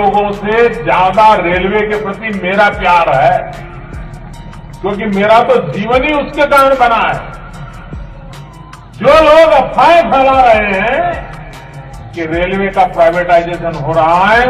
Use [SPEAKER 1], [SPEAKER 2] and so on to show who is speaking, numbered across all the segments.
[SPEAKER 1] लोगों से ज्यादा रेलवे के प्रति मेरा प्यार है, क्योंकि मेरा तो जीवन ही उसके कारण बना है। जो लोग अफवाहें फैला रहे हैं कि रेलवे का प्राइवेटाइजेशन हो रहा है,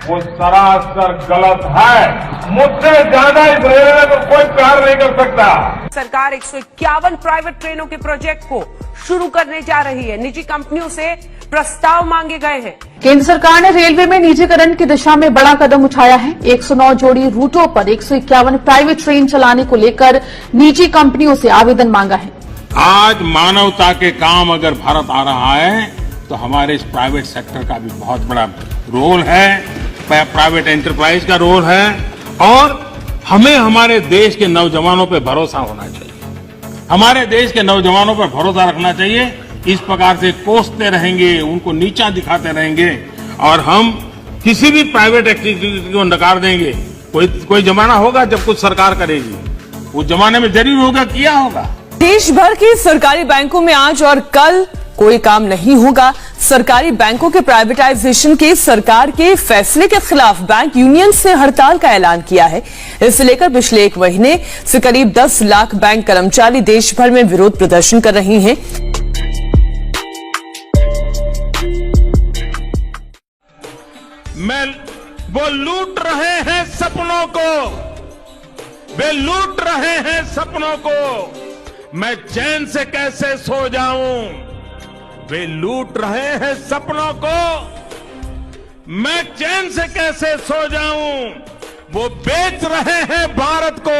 [SPEAKER 1] वो सरासर गलत है। मुझसे ज्यादा इस रेलवे को कोई प्यार नहीं कर सकता।
[SPEAKER 2] सरकार 151 प्राइवेट ट्रेनों के प्रोजेक्ट को शुरू करने जा रही है। निजी कंपनियों से प्रस्ताव मांगे गए हैं।
[SPEAKER 3] केंद्र सरकार ने रेलवे में निजीकरण की दिशा में बड़ा कदम उठाया है। 109 जोड़ी रूटों पर 151 प्राइवेट ट्रेन चलाने को लेकर निजी कंपनियों से आवेदन मांगा है।
[SPEAKER 4] आज मानवता के काम अगर भारत आ रहा है तो हमारे इस प्राइवेट सेक्टर का भी बहुत बड़ा रोल है, प्राइवेट एंटरप्राइज का रोल है, और हमें हमारे देश के नौजवानों पर भरोसा होना चाहिए। हमारे देश के नौजवानों पर भरोसा रखना चाहिए। इस प्रकार से कोसते रहेंगे, उनको नीचा दिखाते रहेंगे और हम किसी भी प्राइवेट एक्टिविटी को नकार देंगे। कोई जमाना होगा जब कुछ सरकार करेगी, उस जमाने में जरूर होगा, किया होगा।
[SPEAKER 5] देश भर की सरकारी बैंकों में आज और कल कोई काम नहीं होगा। सरकारी बैंकों के प्राइवेटाइजेशन के सरकार के फैसले के खिलाफ बैंक यूनियन से हड़ताल का ऐलान किया है। इसे लेकर पिछले 1 महीने से करीब 10 लाख बैंक कर्मचारी देश भर में विरोध प्रदर्शन कर रहे हैं।
[SPEAKER 4] वो लूट रहे हैं सपनों को, वे लूट रहे हैं सपनों को, मैं चैन से कैसे सो जाऊं। वे लूट रहे हैं सपनों को, मैं चैन से कैसे सो जाऊं। वो बेच रहे हैं भारत को,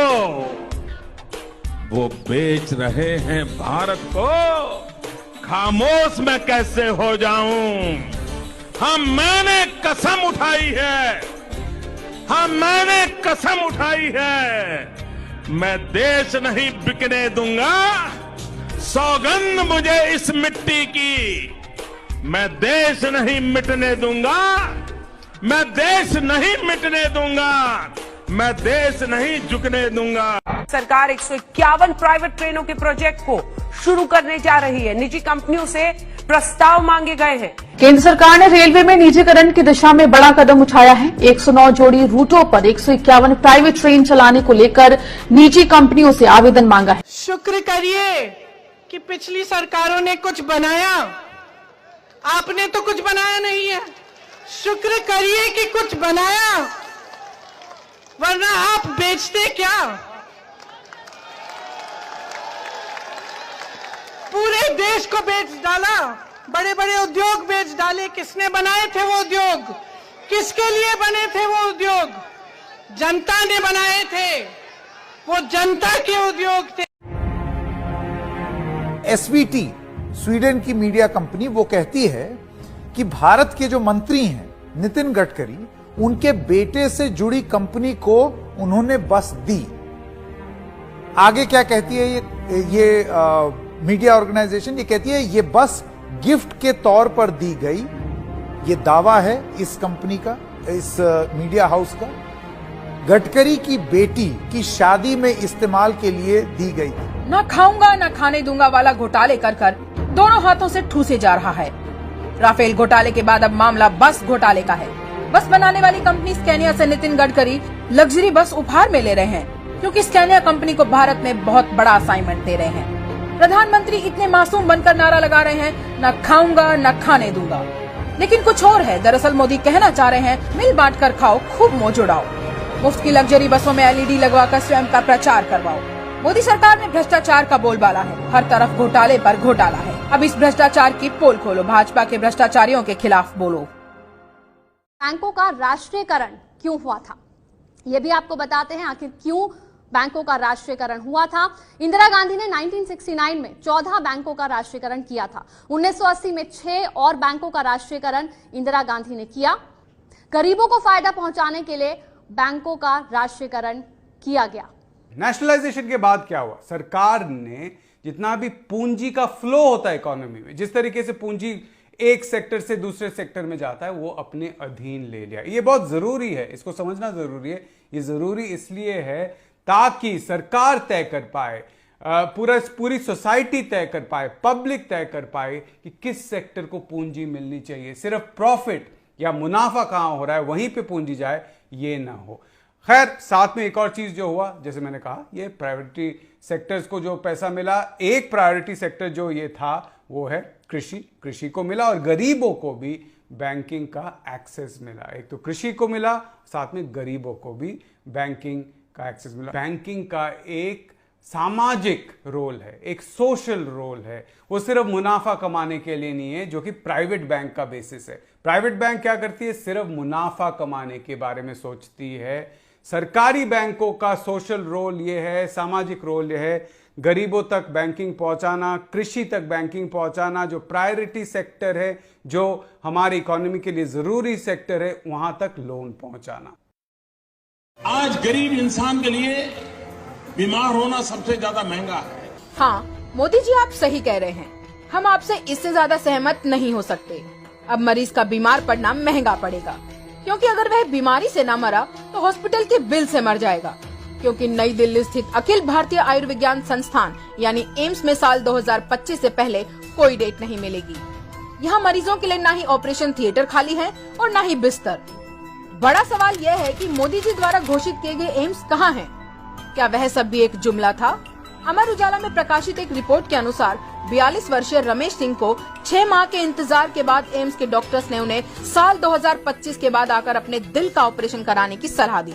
[SPEAKER 4] वो बेच रहे हैं भारत को, खामोश मैं कैसे हो जाऊं। मैंने कसम उठाई है, मैंने कसम उठाई है, मैं देश नहीं बिकने दूंगा। सौगंध मुझे इस मिट्टी की, मैं देश नहीं मिटने दूंगा, मैं देश नहीं मिटने दूंगा, मैं देश नहीं झुकने दूंगा।
[SPEAKER 2] सरकार 151 प्राइवेट ट्रेनों के प्रोजेक्ट को शुरू करने जा रही है। निजी कंपनियों से प्रस्ताव मांगे गए हैं।
[SPEAKER 3] केंद्र सरकार ने रेलवे में निजीकरण की दिशा में बड़ा कदम उठाया है। 109 जोड़ी रूटों पर 151 प्राइवेट ट्रेन चलाने को लेकर निजी कंपनियों से आवेदन मांगा है।
[SPEAKER 6] शुक्र करिए कि पिछली सरकारों ने कुछ बनाया, आपने तो कुछ बनाया नहीं है। शुक्र करिए कि कुछ बनाया, वरना आप बेचते क्या। पूरे देश को बेच डाला, बड़े बड़े उद्योग बेच डाले। किसने बनाए थे वो उद्योग, किसके लिए बने थे वो उद्योग? जनता ने बनाए थे, वो जनता के उद्योग थे।
[SPEAKER 7] एसवीटी स्वीडन की मीडिया कंपनी वो कहती है कि भारत के जो मंत्री हैं नितिन गडकरी, उनके बेटे से जुड़ी कंपनी को उन्होंने बस दी। आगे क्या कहती है ये मीडिया ऑर्गेनाइजेशन? ये कहती है ये बस गिफ्ट के तौर पर दी गई। ये दावा है इस कंपनी का, इस मीडिया हाउस का। गडकरी की बेटी की शादी में इस्तेमाल के लिए दी गई थी।
[SPEAKER 8] ना खाऊंगा ना खाने दूंगा वाला घोटाले कर कर दोनों हाथों से ठूसे जा रहा है। राफेल घोटाले के बाद अब मामला बस घोटाले का है। बस बनाने वाली कंपनी स्कैनिया से नितिन गडकरी लग्जरी बस उपहार में ले रहे हैं, क्योंकि स्कैनिया कंपनी को भारत में बहुत बड़ा असाइनमेंट दे रहे हैं। प्रधानमंत्री इतने मासूम बनकर नारा लगा रहे हैं, न खाऊंगा न खाने दूंगा, लेकिन कुछ और है। दरअसल मोदी कहना चाह रहे हैं, मिल बांट कर खाओ, खूब मौज उड़ाओ। मुफ्त की लग्जरी बसों में एलईडी लगवाकर स्वयं का प्रचार करवाओ। मोदी सरकार में भ्रष्टाचार का बोलबाला है, हर तरफ घोटाले पर घोटाला है। अब इस भ्रष्टाचार की पोल खोलो, भाजपा के भ्रष्टाचारियों के खिलाफ बोलो।
[SPEAKER 9] बैंकों का राष्ट्रीयकरण क्यों हुआ था, ये भी आपको बताते हैं। आखिर क्यों बैंकों का राष्ट्रीयकरण हुआ था? इंदिरा गांधी ने 1969 में 14 बैंकों का राष्ट्रीयकरण किया था। 1980 में 6 और बैंकों का राष्ट्रीयकरण इंदिरा गांधी ने किया। गरीबों को फायदा पहुंचाने के लिए बैंकों का राष्ट्रीयकरण किया गया।
[SPEAKER 10] नेशनलाइजेशन के बाद क्या हुआ? सरकार ने जितना भी पूंजी का फ्लो होता है इकोनॉमी में, जिस तरीके से पूंजी एक सेक्टर से दूसरे सेक्टर में जाता है, वो अपने अधीन ले लिया। ये बहुत जरूरी है, इसको समझना जरूरी है। ये जरूरी इसलिए है ताकि सरकार तय कर पाए, पूरी सोसाइटी तय कर पाए, पब्लिक तय कर पाए कि किस सेक्टर को पूंजी मिलनी चाहिए। सिर्फ प्रॉफिट या मुनाफा कहां हो रहा है वहीं पे पूंजी जाए, ये ना हो। खैर, साथ में एक और चीज जो हुआ, जैसे मैंने कहा, ये प्रायोरिटी सेक्टर्स को जो पैसा मिला, एक प्रायोरिटी सेक्टर जो ये था वो है कृषि को मिला, और गरीबों को भी बैंकिंग का एक्सेस मिला। एक तो कृषि को मिला, साथ में गरीबों को भी बैंकिंग का एक्सेस मिला। बैंकिंग का एक सामाजिक रोल है, एक सोशल रोल है, वो सिर्फ मुनाफा कमाने के लिए नहीं है, जो कि प्राइवेट बैंक का बेसिस है। प्राइवेट बैंक क्या करती है? सिर्फ मुनाफा कमाने के बारे में सोचती है। सरकारी बैंकों का सोशल रोल ये है, सामाजिक रोल ये है, गरीबों तक बैंकिंग पहुंचाना, कृषि तक बैंकिंग पहुंचाना, जो प्रायोरिटी सेक्टर है, जो हमारी इकोनॉमी के लिए जरूरी सेक्टर है, वहां तक लोन पहुंचाना।
[SPEAKER 4] आज गरीब इंसान के लिए बीमार होना सबसे ज्यादा महंगा है।
[SPEAKER 8] हाँ, मोदी जी आप सही कह रहे हैं, हम आपसे इससे ज्यादा सहमत नहीं हो सकते। अब मरीज का बीमार पड़ना महंगा पड़ेगा, क्योंकि अगर वह बीमारी से न मरा तो हॉस्पिटल के बिल से मर जाएगा। क्योंकि नई दिल्ली स्थित अखिल भारतीय आयुर्विज्ञान संस्थान यानी एम्स में साल 2025 से पहले कोई डेट नहीं मिलेगी। यहाँ मरीजों के लिए न ही ऑपरेशन थिएटर खाली है और न ही बिस्तर। बड़ा सवाल यह है कि मोदी जी द्वारा घोषित किए गए एम्स कहाँ हैं? क्या वह सब भी एक जुमला था? अमर उजाला में प्रकाशित एक रिपोर्ट के अनुसार 42 वर्षीय रमेश सिंह को 6 माह के इंतजार के बाद एम्स के डॉक्टर्स ने उन्हें साल 2025 के बाद आकर अपने दिल का ऑपरेशन कराने की सलाह दी।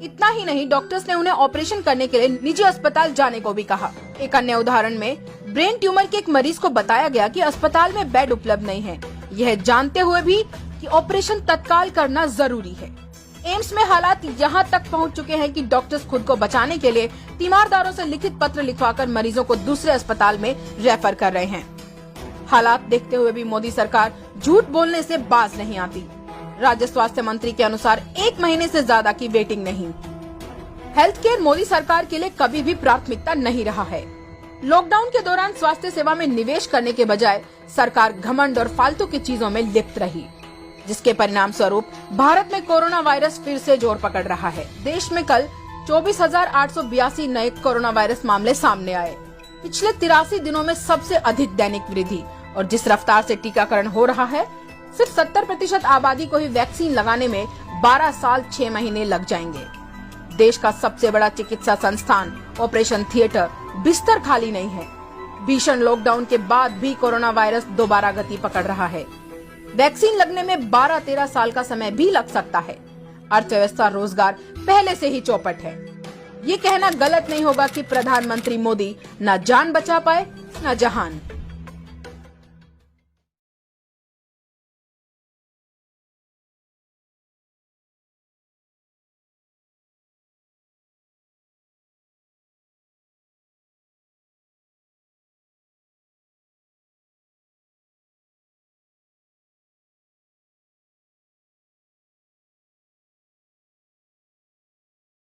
[SPEAKER 8] इतना ही नहीं, डॉक्टर्स ने उन्हें ऑपरेशन करने के लिए निजी अस्पताल जाने को भी कहा। एक अन्य उदाहरण में ब्रेन ट्यूमर के एक मरीज को बताया गया कि अस्पताल में बेड उपलब्ध नहीं है, यह जानते हुए भी कि ऑपरेशन तत्काल करना जरूरी है। एम्स में हालात यहाँ तक पहुँच चुके हैं कि डॉक्टर्स खुद को बचाने के लिए तीमारदारों से लिखित पत्र लिखवाकर मरीजों को दूसरे अस्पताल में रेफर कर रहे हैं। हालात देखते हुए भी मोदी सरकार झूठ बोलने से बाज नहीं आती। राज्य स्वास्थ्य मंत्री के अनुसार 1 महीने से ज्यादा की वेटिंग नहीं। हेल्थ केयर मोदी सरकार के लिए कभी भी प्राथमिकता नहीं रहा है। लॉकडाउन के दौरान स्वास्थ्य सेवा में निवेश करने के बजाय सरकार घमंड और फालतू की चीजों में लिप्त रही, जिसके परिणाम स्वरूप भारत में कोरोना वायरस फिर से जोर पकड़ रहा है। देश में कल 24,882 नए कोरोना वायरस मामले सामने आए। पिछले 83 दिनों में सबसे अधिक दैनिक वृद्धि, और जिस रफ्तार से टीकाकरण हो रहा है, सिर्फ 70% आबादी को ही वैक्सीन लगाने में 12 साल 6 महीने लग जाएंगे। देश का सबसे बड़ा चिकित्सा संस्थान ऑपरेशन थिएटर बिस्तर खाली नहीं है। भीषण लॉकडाउन के बाद भी कोरोना वायरस दोबारा गति पकड़ रहा है। वैक्सीन लगने में 12-13 साल का समय भी लग सकता है। अर्थव्यवस्था, रोजगार पहले से ही चौपट है। ये कहना गलत नहीं होगा कि प्रधानमंत्री मोदी न जान बचा पाए न जहान।